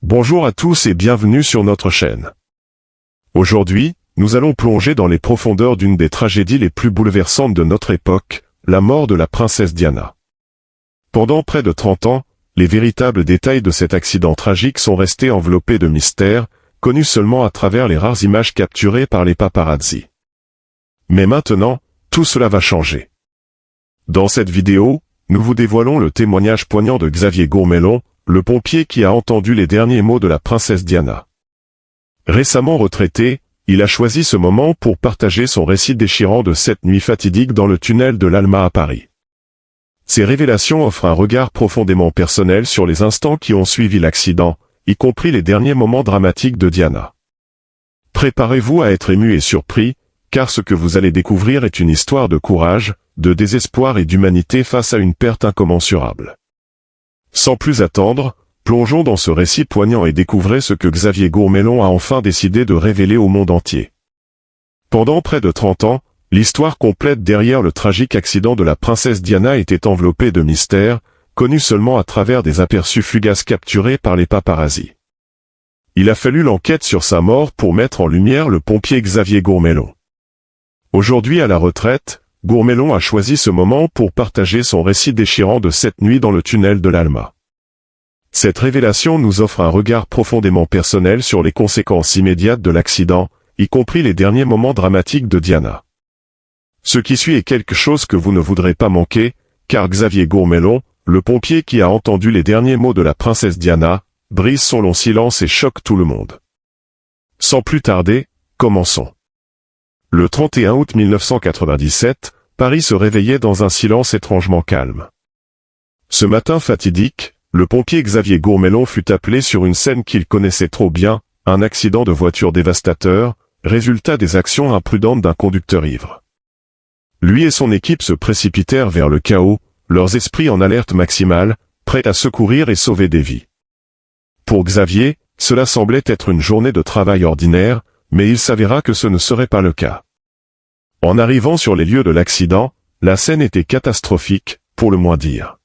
Bonjour à tous et bienvenue sur notre chaîne. Aujourd'hui, nous allons plonger dans les profondeurs d'une des tragédies les plus bouleversantes de notre époque, la mort de la princesse Diana. Pendant près de 30 ans, les véritables détails de cet accident tragique sont restés enveloppés de mystères, connus seulement à travers les rares images capturées par les paparazzi. Mais maintenant, tout cela va changer. Dans cette vidéo, nous vous dévoilons le témoignage poignant de Xavier Gourmellon, le pompier qui a entendu les derniers mots de la princesse Diana. Récemment retraité, il a choisi ce moment pour partager son récit déchirant de cette nuit fatidique dans le tunnel de l'Alma à Paris. Ces révélations offrent un regard profondément personnel sur les instants qui ont suivi l'accident, y compris les derniers moments dramatiques de Diana. Préparez-vous à être ému et surpris, car ce que vous allez découvrir est une histoire de courage, de désespoir et d'humanité face à une perte incommensurable. Sans plus attendre, plongeons dans ce récit poignant et découvrez ce que Xavier Gourmellon a enfin décidé de révéler au monde entier. Pendant près de 30 ans, l'histoire complète derrière le tragique accident de la princesse Diana était enveloppée de mystères, connus seulement à travers des aperçus fugaces capturés par les paparazzi. Il a fallu l'enquête sur sa mort pour mettre en lumière le pompier Xavier Gourmellon. Aujourd'hui à la retraite, Gourmellon a choisi ce moment pour partager son récit déchirant de cette nuit dans le tunnel de l'Alma. Cette révélation nous offre un regard profondément personnel sur les conséquences immédiates de l'accident, y compris les derniers moments dramatiques de Diana. Ce qui suit est quelque chose que vous ne voudrez pas manquer, car Xavier Gourmellon, le pompier qui a entendu les derniers mots de la princesse Diana, brise son long silence et choque tout le monde. Sans plus tarder, commençons. Le 31 août 1997, Paris se réveillait dans un silence étrangement calme. Ce matin fatidique, le pompier Xavier Gourmellon fut appelé sur une scène qu'il connaissait trop bien, un accident de voiture dévastateur, résultat des actions imprudentes d'un conducteur ivre. Lui et son équipe se précipitèrent vers le chaos, leurs esprits en alerte maximale, prêts à secourir et sauver des vies. Pour Xavier, cela semblait être une journée de travail ordinaire, mais il s'avéra que ce ne serait pas le cas. En arrivant sur les lieux de l'accident, la scène était catastrophique, pour le moins dire.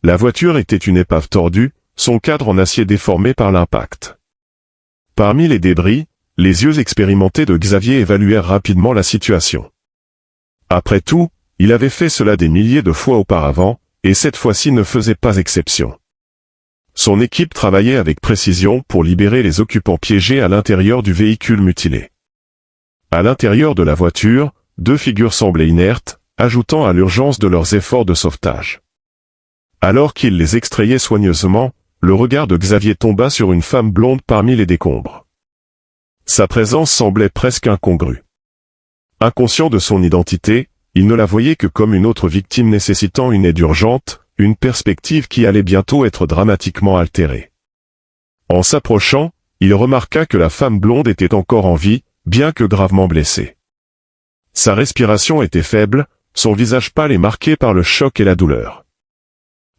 La voiture était une épave tordue, son cadre en acier déformé par l'impact. Parmi les débris, les yeux expérimentés de Xavier évaluèrent rapidement la situation. Après tout, il avait fait cela des milliers de fois auparavant, et cette fois-ci ne faisait pas exception. Son équipe travaillait avec précision pour libérer les occupants piégés à l'intérieur du véhicule mutilé. À l'intérieur de la voiture, deux figures semblaient inertes, ajoutant à l'urgence de leurs efforts de sauvetage. Alors qu'il les extrayait soigneusement, le regard de Xavier tomba sur une femme blonde parmi les décombres. Sa présence semblait presque incongrue. Inconscient de son identité, il ne la voyait que comme une autre victime nécessitant une aide urgente, une perspective qui allait bientôt être dramatiquement altérée. En s'approchant, il remarqua que la femme blonde était encore en vie, bien que gravement blessée. Sa respiration était faible, son visage pâle et marqué par le choc et la douleur.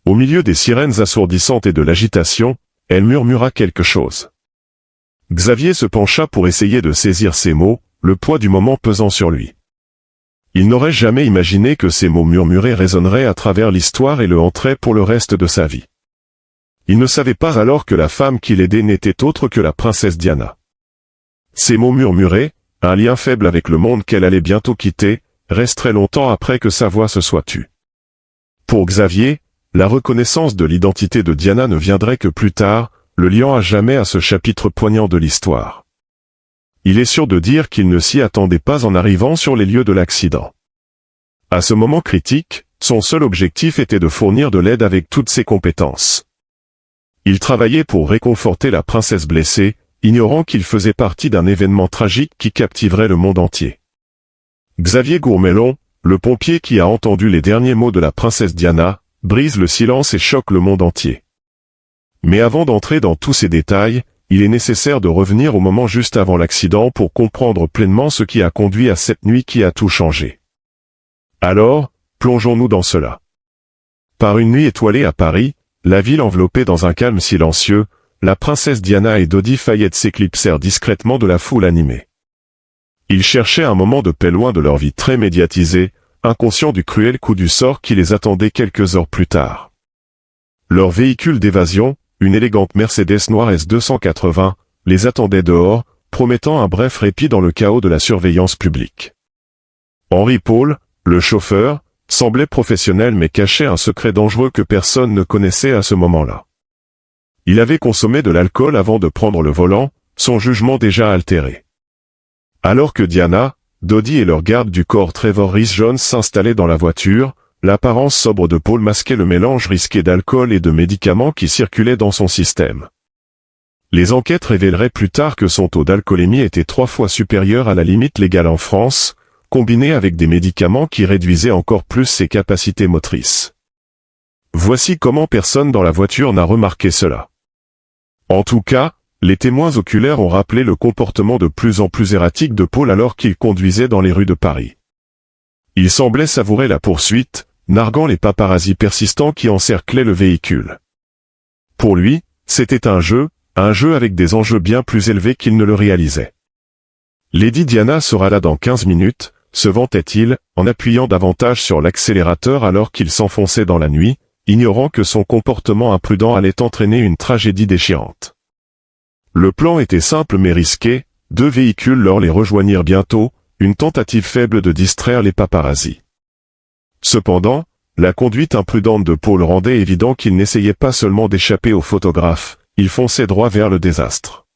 Au milieu des sirènes assourdissantes et de l'agitation, elle murmura quelque chose. Xavier se pencha pour essayer de saisir ces mots, le poids du moment pesant sur lui. Il n'aurait jamais imaginé que ces mots murmurés résonneraient à travers l'histoire et le hanteraient pour le reste de sa vie. Il ne savait pas alors que la femme qui l'aidait n'était autre que la princesse Diana. Ces mots murmurés, un lien faible avec le monde qu'elle allait bientôt quitter, resteraient longtemps après que sa voix se soit tue. Pour Xavier, la reconnaissance de l'identité de Diana ne viendrait que plus tard, le liant à jamais à ce chapitre poignant de l'histoire. Il est sûr de dire qu'il ne s'y attendait pas en arrivant sur les lieux de l'accident. À ce moment critique, son seul objectif était de fournir de l'aide avec toutes ses compétences. Il travaillait pour réconforter la princesse blessée, ignorant qu'il faisait partie d'un événement tragique qui captiverait le monde entier. Xavier Gourmellon, le pompier qui a entendu les derniers mots de la princesse Diana, brise le silence et choque le monde entier. Mais avant d'entrer dans tous ces détails, il est nécessaire de revenir au moment juste avant l'accident pour comprendre pleinement ce qui a conduit à cette nuit qui a tout changé. Alors, plongeons-nous dans cela. Par une nuit étoilée à Paris, la ville enveloppée dans un calme silencieux, la princesse Diana et Dodi Fayette s'éclipsèrent discrètement de la foule animée. Ils cherchaient un moment de paix loin de leur vie très médiatisée, inconscients du cruel coup du sort qui les attendait quelques heures plus tard. Leur véhicule d'évasion, une élégante Mercedes noire S280, les attendait dehors, promettant un bref répit dans le chaos de la surveillance publique. Henry Paul, le chauffeur, semblait professionnel mais cachait un secret dangereux que personne ne connaissait à ce moment-là. Il avait consommé de l'alcool avant de prendre le volant, son jugement déjà altéré. Alors que Diana, Dodie et leur garde du corps Trevor Rhys-Jones s'installaient dans la voiture, l'apparence sobre de Paul masquait le mélange risqué d'alcool et de médicaments qui circulait dans son système. Les enquêtes révéleraient plus tard que son taux d'alcoolémie était 3 fois supérieur à la limite légale en France, combiné avec des médicaments qui réduisaient encore plus ses capacités motrices. Voici comment personne dans la voiture n'a remarqué cela. En tout cas, les témoins oculaires ont rappelé le comportement de plus en plus erratique de Paul alors qu'il conduisait dans les rues de Paris. Il semblait savourer la poursuite, narguant les paparazzis persistants qui encerclaient le véhicule. Pour lui, c'était un jeu avec des enjeux bien plus élevés qu'il ne le réalisait. Lady Diana sera là dans 15 minutes, se vantait-il, en appuyant davantage sur l'accélérateur alors qu'il s'enfonçait dans la nuit, ignorant que son comportement imprudent allait entraîner une tragédie déchirante. Le plan était simple mais risqué, 2 véhicules leur les rejoignirent bientôt, une tentative faible de distraire les paparazzis. Cependant, la conduite imprudente de Paul rendait évident qu'il n'essayait pas seulement d'échapper aux photographes, il fonçait droit vers le désastre.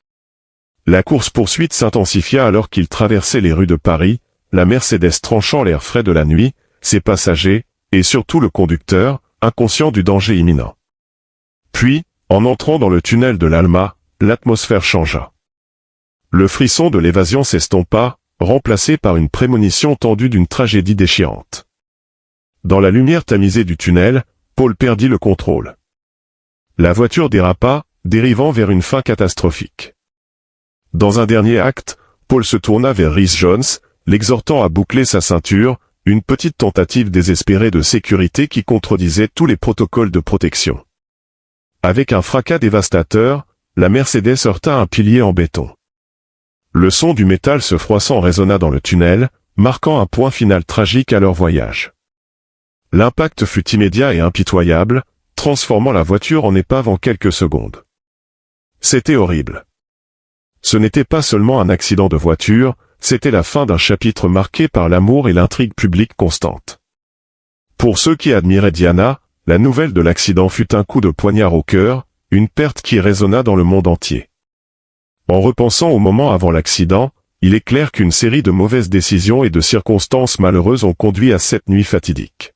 La course-poursuite s'intensifia alors qu'il traversait les rues de Paris, la Mercedes tranchant l'air frais de la nuit, ses passagers, et surtout le conducteur, inconscient du danger imminent. Puis, en entrant dans le tunnel de l'Alma, l'atmosphère changea. Le frisson de l'évasion s'estompa, remplacé par une prémonition tendue d'une tragédie déchirante. Dans la lumière tamisée du tunnel, Paul perdit le contrôle. La voiture dérapa, dérivant vers une fin catastrophique. Dans un dernier acte, Paul se tourna vers Rhys-Jones, l'exhortant à boucler sa ceinture, une petite tentative désespérée de sécurité qui contredisait tous les protocoles de protection. Avec un fracas dévastateur, la Mercedes heurta un pilier en béton. Le son du métal se froissant résonna dans le tunnel, marquant un point final tragique à leur voyage. L'impact fut immédiat et impitoyable, transformant la voiture en épave en quelques secondes. C'était horrible. Ce n'était pas seulement un accident de voiture, c'était la fin d'un chapitre marqué par l'amour et l'intrigue publique constante. Pour ceux qui admiraient Diana, la nouvelle de l'accident fut un coup de poignard au cœur, une perte qui résonna dans le monde entier. En repensant au moment avant l'accident, il est clair qu'une série de mauvaises décisions et de circonstances malheureuses ont conduit à cette nuit fatidique.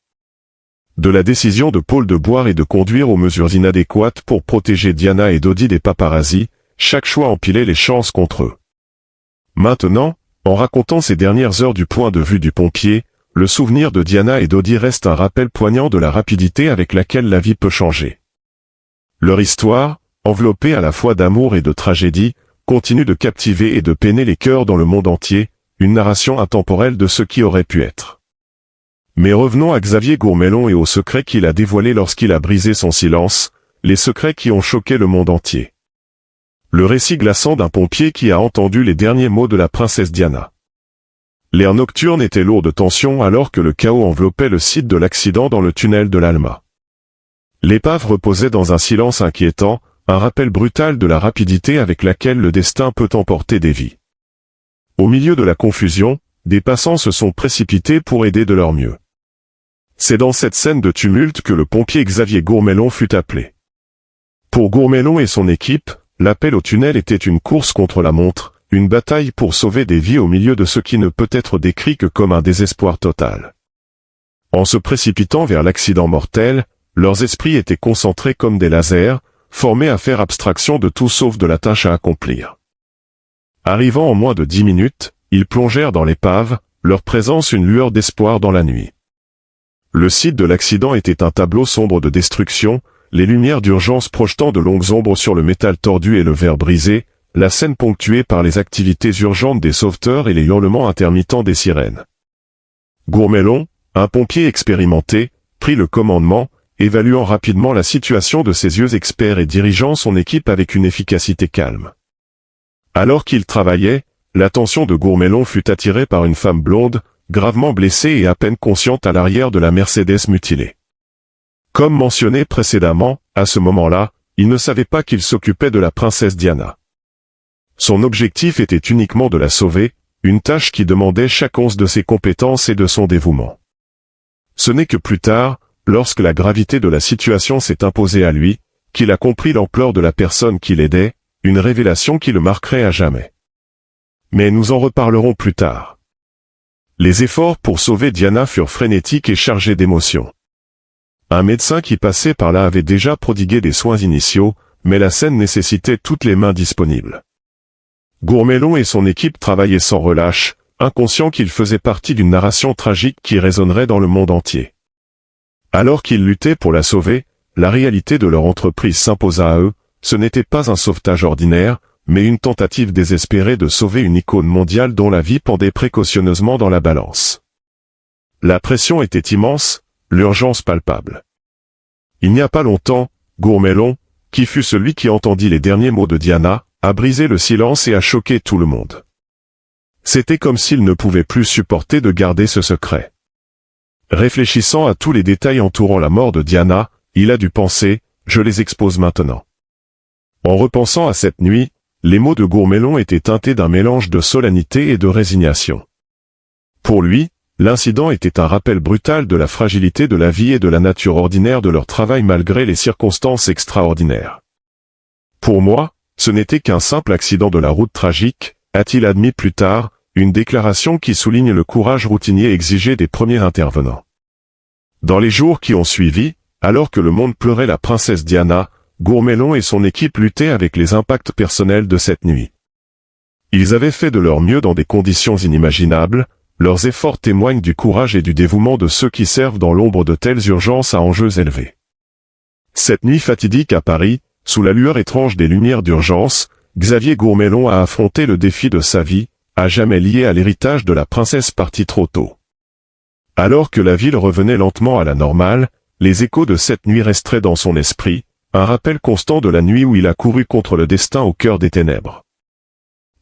De la décision de Paul de boire et de conduire aux mesures inadéquates pour protéger Diana et Dodie des paparazzis, chaque choix empilait les chances contre eux. Maintenant, en racontant ces dernières heures du point de vue du pompier, le souvenir de Diana et Dodie reste un rappel poignant de la rapidité avec laquelle la vie peut changer. Leur histoire, enveloppée à la fois d'amour et de tragédie, continue de captiver et de peiner les cœurs dans le monde entier, une narration intemporelle de ce qui aurait pu être. Mais revenons à Xavier Gourmellon et aux secrets qu'il a dévoilés lorsqu'il a brisé son silence, les secrets qui ont choqué le monde entier. Le récit glaçant d'un pompier qui a entendu les derniers mots de la princesse Diana. L'air nocturne était lourd de tension alors que le chaos enveloppait le site de l'accident dans le tunnel de l'Alma. L'épave reposait dans un silence inquiétant, un rappel brutal de la rapidité avec laquelle le destin peut emporter des vies. Au milieu de la confusion, des passants se sont précipités pour aider de leur mieux. C'est dans cette scène de tumulte que le pompier Xavier Gourmellon fut appelé. Pour Gourmellon et son équipe, l'appel au tunnel était une course contre la montre, une bataille pour sauver des vies au milieu de ce qui ne peut être décrit que comme un désespoir total. En se précipitant vers l'accident mortel, leurs esprits étaient concentrés comme des lasers, formés à faire abstraction de tout sauf de la tâche à accomplir. Arrivant en moins de 10 minutes, ils plongèrent dans l'épave, leur présence une lueur d'espoir dans la nuit. Le site de l'accident était un tableau sombre de destruction, les lumières d'urgence projetant de longues ombres sur le métal tordu et le verre brisé, la scène ponctuée par les activités urgentes des sauveteurs et les hurlements intermittents des sirènes. Gourmellon, un pompier expérimenté, prit le commandement, évaluant rapidement la situation de ses yeux experts et dirigeant son équipe avec une efficacité calme. Alors qu'il travaillait, l'attention de Gourmellon fut attirée par une femme blonde, gravement blessée et à peine consciente à l'arrière de la Mercedes mutilée. Comme mentionné précédemment, à ce moment-là, il ne savait pas qu'il s'occupait de la princesse Diana. Son objectif était uniquement de la sauver, une tâche qui demandait chaque once de ses compétences et de son dévouement. Ce n'est que plus tard, lorsque la gravité de la situation s'est imposée à lui, qu'il a compris l'ampleur de la personne qui l'aidait, une révélation qui le marquerait à jamais. Mais nous en reparlerons plus tard. Les efforts pour sauver Diana furent frénétiques et chargés d'émotions. Un médecin qui passait par là avait déjà prodigué des soins initiaux, mais la scène nécessitait toutes les mains disponibles. Gourmelon et son équipe travaillaient sans relâche, inconscients qu'ils faisaient partie d'une narration tragique qui résonnerait dans le monde entier. Alors qu'ils luttaient pour la sauver, la réalité de leur entreprise s'imposa à eux, ce n'était pas un sauvetage ordinaire, mais une tentative désespérée de sauver une icône mondiale dont la vie pendait précautionneusement dans la balance. La pression était immense, l'urgence palpable. Il n'y a pas longtemps, Gourmelon, qui fut celui qui entendit les derniers mots de Diana, a brisé le silence et a choqué tout le monde. C'était comme s'il ne pouvait plus supporter de garder ce secret. Réfléchissant à tous les détails entourant la mort de Diana, il a dû penser, je les expose maintenant. En repensant à cette nuit, les mots de Gourmelon étaient teintés d'un mélange de solennité et de résignation. Pour lui, l'incident était un rappel brutal de la fragilité de la vie et de la nature ordinaire de leur travail malgré les circonstances extraordinaires. Pour moi, ce n'était qu'un simple accident de la route tragique, a-t-il admis plus tard, une déclaration qui souligne le courage routinier exigé des premiers intervenants. Dans les jours qui ont suivi, alors que le monde pleurait la princesse Diana, Gourmelon et son équipe luttaient avec les impacts personnels de cette nuit. Ils avaient fait de leur mieux dans des conditions inimaginables, leurs efforts témoignent du courage et du dévouement de ceux qui servent dans l'ombre de telles urgences à enjeux élevés. Cette nuit fatidique à Paris, sous la lueur étrange des lumières d'urgence, Xavier Gourmelon a affronté le défi de sa vie, à jamais lié à l'héritage de la princesse partie trop tôt. Alors que la ville revenait lentement à la normale, les échos de cette nuit resteraient dans son esprit, un rappel constant de la nuit où il a couru contre le destin au cœur des ténèbres.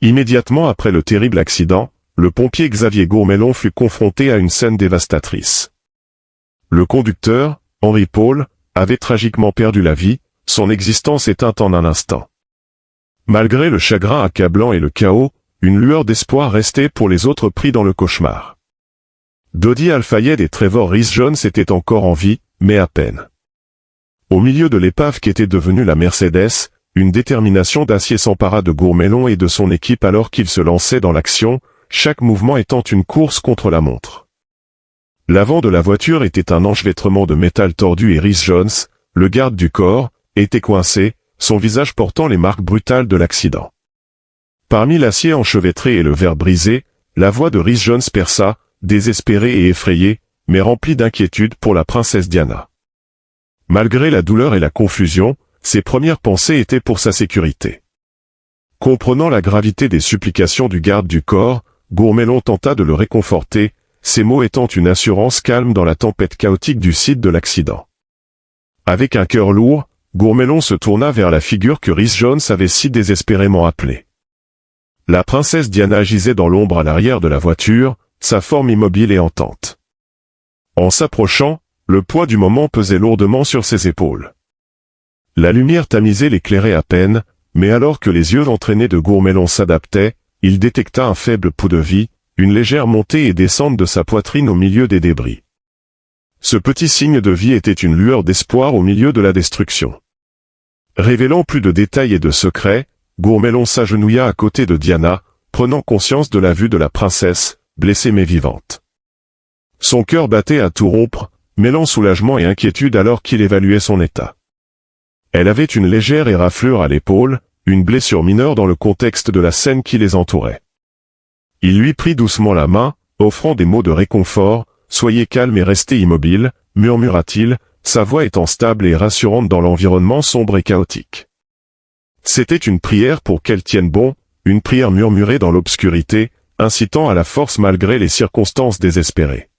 Immédiatement après le terrible accident, le pompier Xavier Gourmelon fut confronté à une scène dévastatrice. Le conducteur, Henri Paul, avait tragiquement perdu la vie, son existence éteinte en un instant. Malgré le chagrin accablant et le chaos, une lueur d'espoir restait pour les autres pris dans le cauchemar. Dodi Al-Fayed et Trevor Rhys-Jones étaient encore en vie, mais à peine. Au milieu de l'épave qu'était devenue la Mercedes, une détermination d'acier s'empara de Gourmelon et de son équipe alors qu'ils se lançaient dans l'action, chaque mouvement étant une course contre la montre. L'avant de la voiture était un enchevêtrement de métal tordu et Rhys-Jones, le garde du corps, était coincé, son visage portant les marques brutales de l'accident. Parmi l'acier enchevêtré et le verre brisé, la voix de Rhys-Jones perça, désespérée et effrayée, mais remplie d'inquiétude pour la princesse Diana. Malgré la douleur et la confusion, ses premières pensées étaient pour sa sécurité. Comprenant la gravité des supplications du garde du corps, Gourmelon tenta de le réconforter, ces mots étant une assurance calme dans la tempête chaotique du site de l'accident. Avec un cœur lourd, Gourmelon se tourna vers la figure que Rhys-Jones avait si désespérément appelée. La princesse Diana gisait dans l'ombre à l'arrière de la voiture, sa forme immobile et hantante. En s'approchant, le poids du moment pesait lourdement sur ses épaules. La lumière tamisée l'éclairait à peine, mais alors que les yeux entraînés de Gourmelon s'adaptaient, il détecta un faible pouls de vie, une légère montée et descente de sa poitrine au milieu des débris. Ce petit signe de vie était une lueur d'espoir au milieu de la destruction. Révélant plus de détails et de secrets, Gourmelon s'agenouilla à côté de Diana, prenant conscience de la vue de la princesse, blessée mais vivante. Son cœur battait à tout rompre, mêlant soulagement et inquiétude alors qu'il évaluait son état. Elle avait une légère éraflure à l'épaule, une blessure mineure dans le contexte de la scène qui les entourait. Il lui prit doucement la main, offrant des mots de réconfort, « Soyez calme et restez immobile », murmura-t-il, sa voix étant stable et rassurante dans l'environnement sombre et chaotique. C'était une prière pour qu'elle tienne bon, une prière murmurée dans l'obscurité, incitant à la force malgré les circonstances désespérées.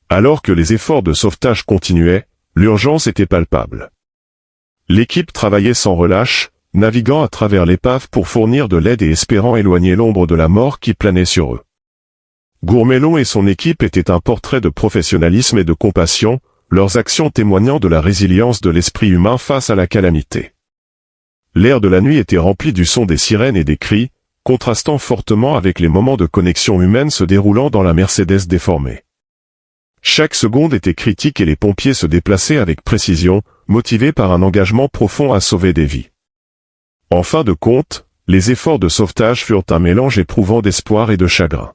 Alors que les efforts de sauvetage continuaient, l'urgence était palpable. L'équipe travaillait sans relâche, naviguant à travers l'épave pour fournir de l'aide et espérant éloigner l'ombre de la mort qui planait sur eux. Gourmelon et son équipe étaient un portrait de professionnalisme et de compassion, leurs actions témoignant de la résilience de l'esprit humain face à la calamité. l'air de la nuit était rempli du son des sirènes et des cris, contrastant fortement avec les moments de connexion humaine se déroulant dans la Mercedes déformée. Chaque seconde était critique et les pompiers se déplaçaient avec précision, motivés par un engagement profond à sauver des vies. En fin de compte, les efforts de sauvetage furent un mélange éprouvant d'espoir et de chagrin.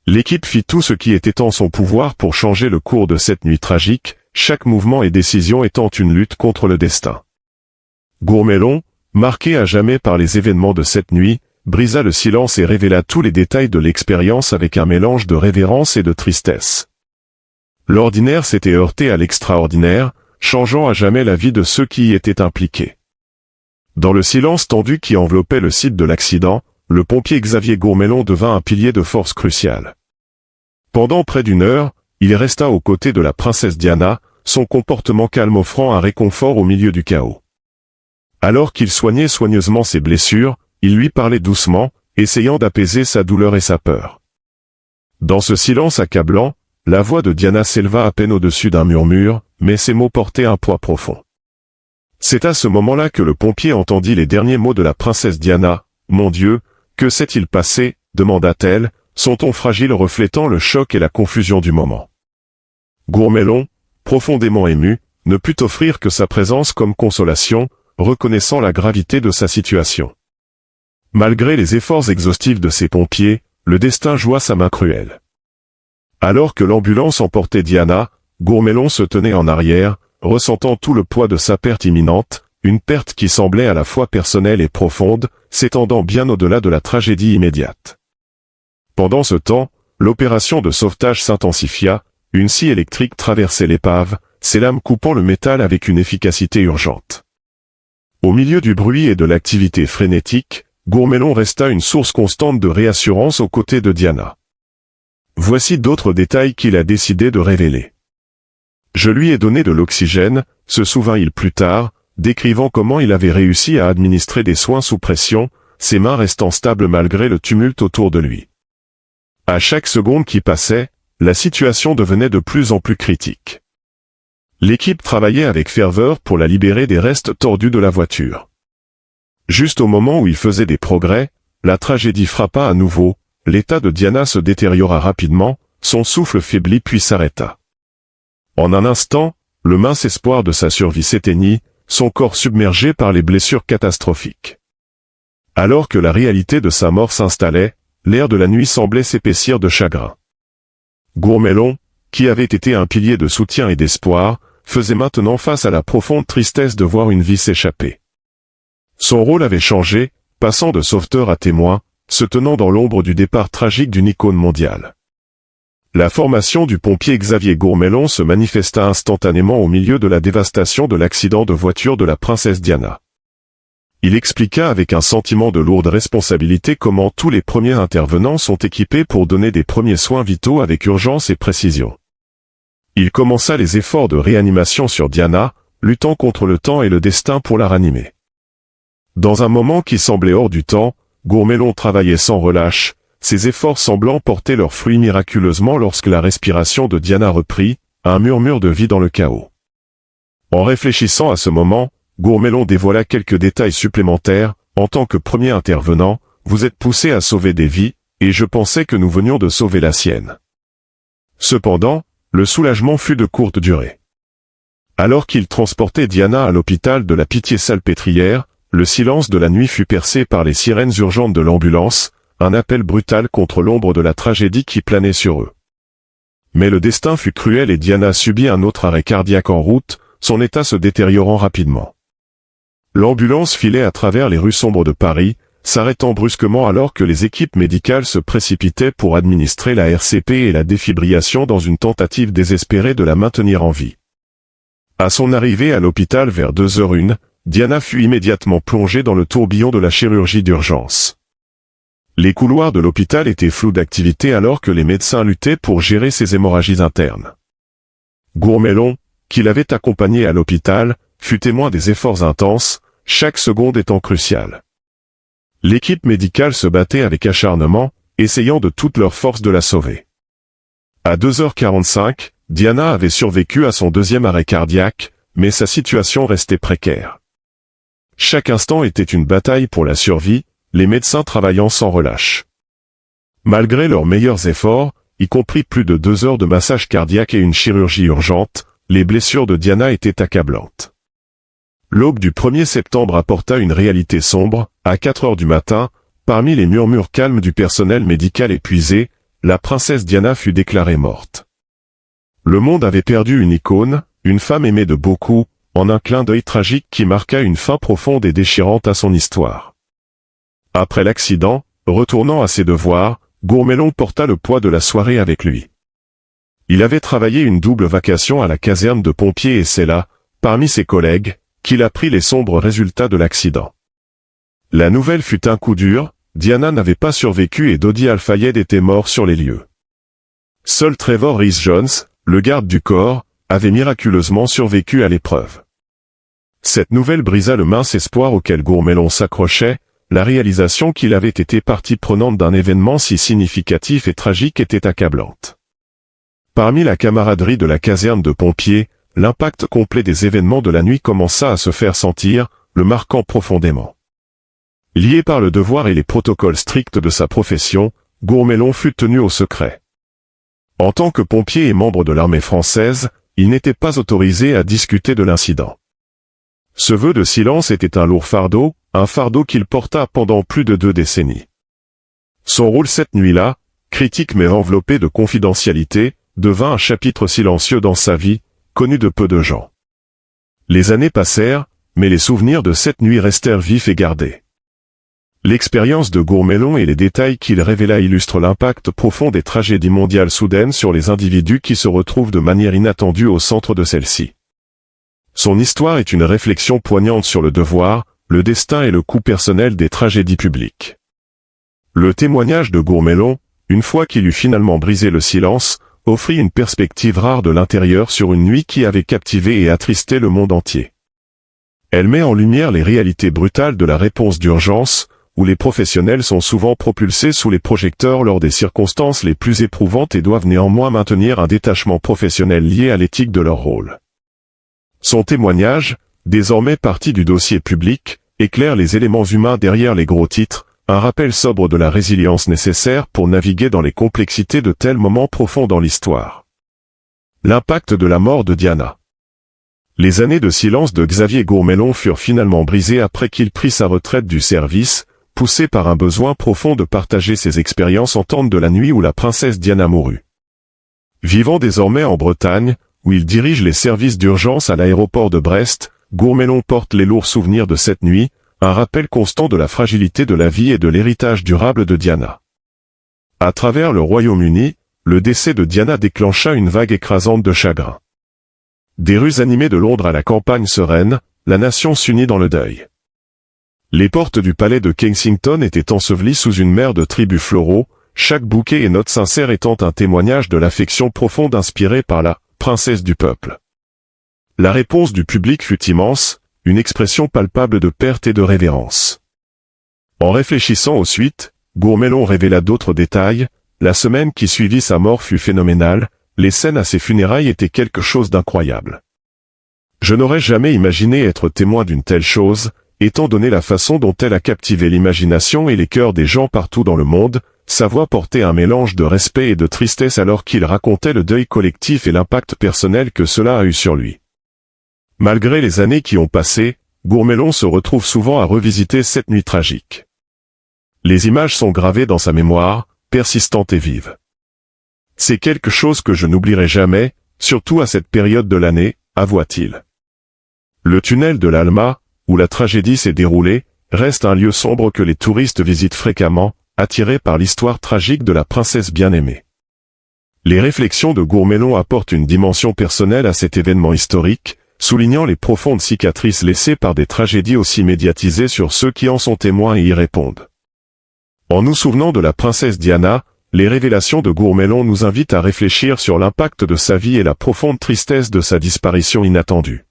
L'équipe fit tout ce qui était en son pouvoir pour changer le cours de cette nuit tragique, chaque mouvement et décision étant une lutte contre le destin. Gourmelon, marqué à jamais par les événements de cette nuit, brisa le silence et révéla tous les détails de l'expérience avec un mélange de révérence et de tristesse. L'ordinaire s'était heurté à l'extraordinaire, changeant à jamais la vie de ceux qui y étaient impliqués. Dans le silence tendu qui enveloppait le site de l'accident, le pompier Xavier Gourmelon devint un pilier de force crucial. Pendant près d'une heure, il resta aux côtés de la princesse Diana, son comportement calme offrant un réconfort au milieu du chaos. Alors qu'il soignait soigneusement ses blessures, il lui parlait doucement, essayant d'apaiser sa douleur et sa peur. Dans ce silence accablant, la voix de Diana s'éleva à peine au-dessus d'un murmure, mais ses mots portaient un poids profond. C'est à ce moment-là que le pompier entendit les derniers mots de la princesse Diana. « Mon Dieu, que s'est-il passé ?» demanda-t-elle, son ton fragile reflétant le choc et la confusion du moment. Gourmelon, profondément ému, ne put offrir que sa présence comme consolation, reconnaissant la gravité de sa situation. Malgré les efforts exhaustifs de ses pompiers, le destin joua sa main cruelle. Alors que l'ambulance emportait Diana, Gourmelon se tenait en arrière, ressentant tout le poids de sa perte imminente, une perte qui semblait à la fois personnelle et profonde, s'étendant bien au-delà de la tragédie immédiate. Pendant ce temps, l'opération de sauvetage s'intensifia, une scie électrique traversait l'épave, ses lames coupant le métal avec une efficacité urgente. Au milieu du bruit et de l'activité frénétique, Gourmelon resta une source constante de réassurance aux côtés de Diana. Voici d'autres détails qu'il a décidé de révéler. Je lui ai donné de l'oxygène, se souvint-il plus tard, décrivant comment il avait réussi à administrer des soins sous pression, ses mains restant stables malgré le tumulte autour de lui. À chaque seconde qui passait, la situation devenait de plus en plus critique. L'équipe travaillait avec ferveur pour la libérer des restes tordus de la voiture. Juste au moment où il faisait des progrès, la tragédie frappa à nouveau, l'état de Diana se détériora rapidement, son souffle faiblit puis s'arrêta. En un instant, le mince espoir de sa survie s'éteignit, son corps submergé par les blessures catastrophiques. Alors que la réalité de sa mort s'installait, l'air de la nuit semblait s'épaissir de chagrin. Gourmelon, qui avait été un pilier de soutien et d'espoir, faisait maintenant face à la profonde tristesse de voir une vie s'échapper. Son rôle avait changé, passant de sauveteur à témoin, se tenant dans l'ombre du départ tragique d'une icône mondiale. La formation du pompier Xavier Gourmelon se manifesta instantanément au milieu de la dévastation de l'accident de voiture de la princesse Diana. Il expliqua avec un sentiment de lourde responsabilité comment tous les premiers intervenants sont équipés pour donner des premiers soins vitaux avec urgence et précision. Il commença les efforts de réanimation sur Diana, luttant contre le temps et le destin pour la ranimer. Dans un moment qui semblait hors du temps, Gourmelon travaillait sans relâche, ses efforts semblant porter leurs fruits miraculeusement lorsque la respiration de Diana reprit, un murmure de vie dans le chaos. En réfléchissant à ce moment, Gourmelon dévoila quelques détails supplémentaires. En tant que premier intervenant, vous êtes poussé à sauver des vies, et je pensais que nous venions de sauver la sienne. Cependant, le soulagement fut de courte durée. Alors qu'il transportait Diana à l'hôpital de la Pitié-Salpêtrière, le silence de la nuit fut percé par les sirènes urgentes de l'ambulance, un appel brutal contre l'ombre de la tragédie qui planait sur eux. Mais le destin fut cruel et Diana subit un autre arrêt cardiaque en route, son état se détériorant rapidement. L'ambulance filait à travers les rues sombres de Paris, s'arrêtant brusquement alors que les équipes médicales se précipitaient pour administrer la RCP et la défibrillation dans une tentative désespérée de la maintenir en vie. À son arrivée à l'hôpital vers 2h01, Diana fut immédiatement plongée dans le tourbillon de la chirurgie d'urgence. Les couloirs de l'hôpital étaient flous d'activité alors que les médecins luttaient pour gérer ses hémorragies internes. Gourmelon, qui l'avait accompagnée à l'hôpital, fut témoin des efforts intenses, chaque seconde étant cruciale. L'équipe médicale se battait avec acharnement, essayant de toute leur force de la sauver. À 2h45, Diana avait survécu à son deuxième arrêt cardiaque, mais sa situation restait précaire. Chaque instant était une bataille pour la survie, les médecins travaillant sans relâche. Malgré leurs meilleurs efforts, y compris plus de 2 heures de massage cardiaque et une chirurgie urgente, les blessures de Diana étaient accablantes. L'aube du 1er septembre apporta une réalité sombre. À 4 heures du matin, parmi les murmures calmes du personnel médical épuisé, la princesse Diana fut déclarée morte. Le monde avait perdu une icône, une femme aimée de beaucoup, en un clin d'œil tragique qui marqua une fin profonde et déchirante à son histoire. Après l'accident, retournant à ses devoirs, Gourmelon porta le poids de la soirée avec lui. Il avait travaillé une double vacation à la caserne de pompiers et c'est là, parmi ses collègues, qu'il apprit les sombres résultats de l'accident. La nouvelle fut un coup dur, Diana n'avait pas survécu et Dodi Al-Fayed était mort sur les lieux. Seul Trevor Rhys-Jones, le garde du corps, avait miraculeusement survécu à l'épreuve. Cette nouvelle brisa le mince espoir auquel Gourmelon s'accrochait, la réalisation qu'il avait été partie prenante d'un événement si significatif et tragique était accablante. Parmi la camaraderie de la caserne de pompiers, l'impact complet des événements de la nuit commença à se faire sentir, le marquant profondément. Lié par le devoir et les protocoles stricts de sa profession, Gourmelon fut tenu au secret. En tant que pompier et membre de l'armée française, il n'était pas autorisé à discuter de l'incident. Ce vœu de silence était un lourd fardeau, un fardeau qu'il porta pendant plus de 2 décennies. Son rôle cette nuit-là, critique mais enveloppé de confidentialité, devint un chapitre silencieux dans sa vie, connu de peu de gens. Les années passèrent, mais les souvenirs de cette nuit restèrent vifs et gardés. L'expérience de Gourmelon et les détails qu'il révéla illustrent l'impact profond des tragédies mondiales soudaines sur les individus qui se retrouvent de manière inattendue au centre de celle-ci. Son histoire est une réflexion poignante sur le devoir, le destin et le coût personnel des tragédies publiques. Le témoignage de Gourmelon, une fois qu'il eut finalement brisé le silence, offrit une perspective rare de l'intérieur sur une nuit qui avait captivé et attristé le monde entier. Elle met en lumière les réalités brutales de la réponse d'urgence, où les professionnels sont souvent propulsés sous les projecteurs lors des circonstances les plus éprouvantes et doivent néanmoins maintenir un détachement professionnel lié à l'éthique de leur rôle. Son témoignage, désormais partie du dossier public, éclaire les éléments humains derrière les gros titres, un rappel sobre de la résilience nécessaire pour naviguer dans les complexités de tels moments profonds dans l'histoire. L'impact de la mort de Diana. Les années de silence de Xavier Gourmelon furent finalement brisées après qu'il prit sa retraite du service, poussé par un besoin profond de partager ses expériences en temps de la nuit où la princesse Diana mourut. Vivant désormais en Bretagne, où il dirige les services d'urgence à l'aéroport de Brest, Gourmelon porte les lourds souvenirs de cette nuit, un rappel constant de la fragilité de la vie et de l'héritage durable de Diana. À travers le Royaume-Uni, le décès de Diana déclencha une vague écrasante de chagrin. Des rues animées de Londres à la campagne sereine, la nation s'unit dans le deuil. Les portes du palais de Kensington étaient ensevelies sous une mer de tribus floraux, chaque bouquet et note sincère étant un témoignage de l'affection profonde inspirée par la princesse du peuple. La réponse du public fut immense, une expression palpable de perte et de révérence. En réfléchissant aux suites, Gourmelon révéla d'autres détails. La semaine qui suivit sa mort fut phénoménale, les scènes à ses funérailles étaient quelque chose d'incroyable. Je n'aurais jamais imaginé être témoin d'une telle chose, étant donné la façon dont elle a captivé l'imagination et les cœurs des gens partout dans le monde. Sa voix portait un mélange de respect et de tristesse alors qu'il racontait le deuil collectif et l'impact personnel que cela a eu sur lui. Malgré les années qui ont passé, Gourmelon se retrouve souvent à revisiter cette nuit tragique. Les images sont gravées dans sa mémoire, persistantes et vives. C'est quelque chose que je n'oublierai jamais, surtout à cette période de l'année, avoua-t-il. Le tunnel de l'Alma, où la tragédie s'est déroulée, reste un lieu sombre que les touristes visitent fréquemment, attirés par l'histoire tragique de la princesse bien-aimée. Les réflexions de Gourmelon apportent une dimension personnelle à cet événement historique, soulignant les profondes cicatrices laissées par des tragédies aussi médiatisées sur ceux qui en sont témoins et y répondent. En nous souvenant de la princesse Diana, les révélations de Gourmelon nous invitent à réfléchir sur l'impact de sa vie et la profonde tristesse de sa disparition inattendue.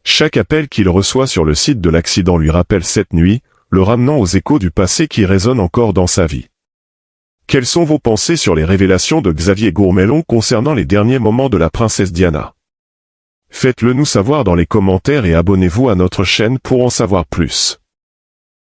Chaque appel qu'il reçoit sur le site de l'accident lui rappelle cette nuit, le ramenant aux échos du passé qui résonnent encore dans sa vie. Quelles sont vos pensées sur les révélations de Xavier Gourmelon concernant les derniers moments de la princesse Diana ? Faites-le nous savoir dans les commentaires et abonnez-vous à notre chaîne pour en savoir plus.